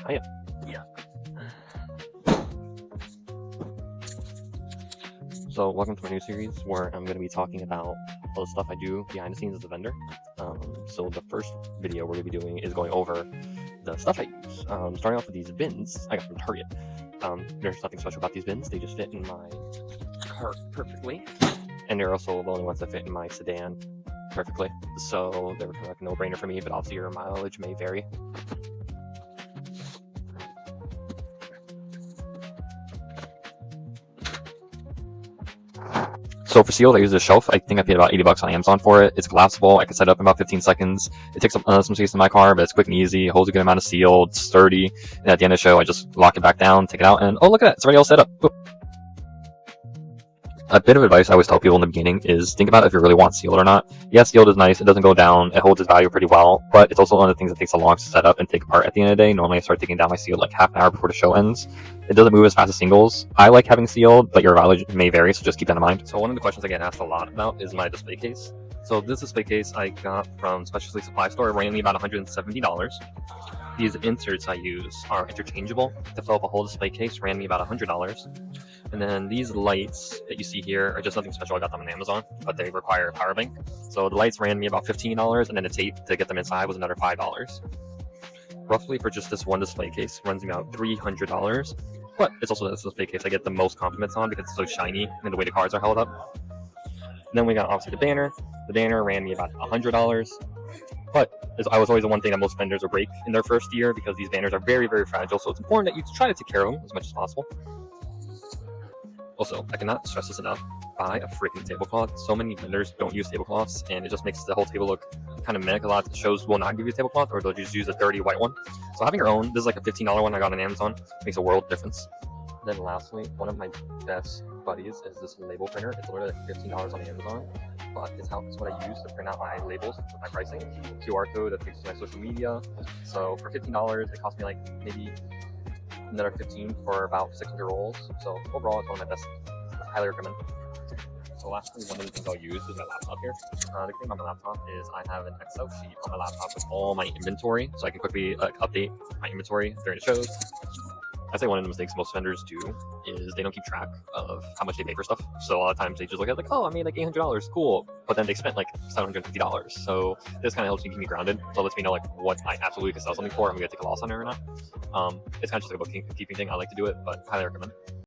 Hiya. Yeah. So welcome to my new series where I'm going to be talking about all the stuff I do behind the scenes as a vendor. So the first video we're going to be doing is going over the stuff I use. Starting off with these bins I got from Target. There's nothing special about these bins. They just fit in my cart perfectly. And they're also the only ones that fit in my sedan perfectly. So they were kind of like a no-brainer for me, but obviously your mileage may vary. So for sealed, I use this shelf. I think I paid about $80 on Amazon for it. It's collapsible. I can set it up in about 15 seconds. It takes up some space in my car, but it's quick and easy. It holds a good amount of seal. It's sturdy. And at the end of the show, I just lock it back down, take it out, and oh, look at that. It's already all set up. Boop. A bit of advice I always tell people in the beginning is think about if you really want sealed or not. Yeah, sealed is nice. It doesn't go down. It holds its value pretty well, but it's also one of the things that takes the longest to set up and take apart at the end of the day. Normally I start taking down my sealed like half an hour before the show ends. It doesn't move as fast as singles. I like having sealed, but your mileage may vary, so just keep that in mind. So one of the questions I get asked a lot about is my display case. So this display case I got from Specialty Supply Store. It ran me about $170. These inserts I use are interchangeable. To fill up a whole display case ran me about $100. And then these lights that you see here are just nothing special. I got them on Amazon, but they require a power bank. So the lights ran me about $15, and then the tape to get them inside was another $5. Roughly for just this one display case runs me about $300. But it's also this display case I get the most compliments on because it's so shiny and the way the cards are held up. And then we got obviously the banner. The banner ran me about $100. But I was always the one thing that most vendors will break in their first year because these banners are very, very fragile. So it's important that you try to take care of them as much as possible. Also, I cannot stress this enough. Buy a freaking tablecloth. So many vendors don't use tablecloths, and it just makes the whole table look kind of meh. A lot of shows will not give you a tablecloth, or they'll just use a dirty white one. So having your own, this is like a $15 one I got on Amazon, makes a world of difference. Then lastly, one of my best buddies is this label printer. It's literally like $15 on Amazon, but it's what I use to print out my labels with my pricing. QR code that takes to my social media. So for $15, it cost me like maybe another $15 for about 600 rolls. So overall, it's one of my best. I highly recommend. So lastly, one of the things I'll use is my laptop here. The thing about my laptop is I have an Excel sheet on my laptop with all my inventory, so I can quickly update my inventory during the shows. I'd say one of the mistakes most vendors do is they don't keep track of how much they pay for stuff. So a lot of times they just look at like, oh, I made like $800, cool. But then they spent like $750. So this kind of helps me keep me grounded. So it lets me know like what I absolutely could sell something for. I'm going to take a loss on it or not. It's kind of just like a bookkeeping thing. I like to do it, but highly recommend.